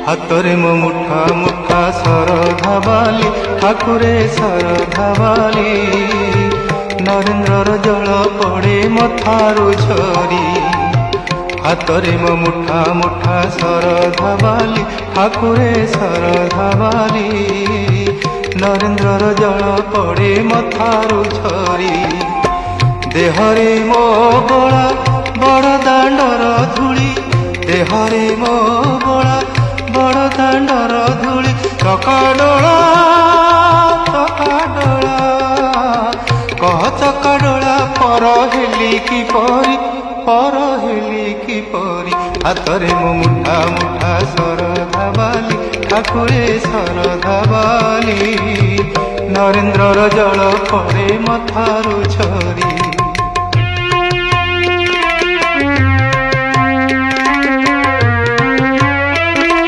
ହାତରେ ମୋ ମୁଠା ମୁଠା ଶରଧା ବାଲି ଠାକୁରେ ଶରଧା ବାଲି ନରେନ୍ଦ୍ରର ଜଳ ପଡ଼େ ମଥାରୁ ଝରି ହାତରେ ମୋ ମୁଠା ମୁଠା ଶରଧା ବାଲି ଠାକୁରେ ଶରଧା ବାଲି ନରେନ୍ଦ୍ରର ଜଳ ପଡ଼େ ମଥାରୁ ଝରି ଦେହରେ ମୋ ବଳା ବଡ଼ ଦାଣ୍ଡର ଧୂଳି ଦେହରେ ମୋ ବଳା ବଡ଼ ଦାଣ୍ଡର ଧୂଳି ଚକାଡୋଳା କହ ଚକାଡୋଳା ପର ହେଲି କିପରି ହାତରେ ମୋ ମୁଠା ମୁଠା ଶରଧା ବାଲି ଠାକୁରେ ଶରଧା ବାଲି ନରେନ୍ଦ୍ରର ଜଳ ପଡ଼େ ମଥାରୁ ଝରି।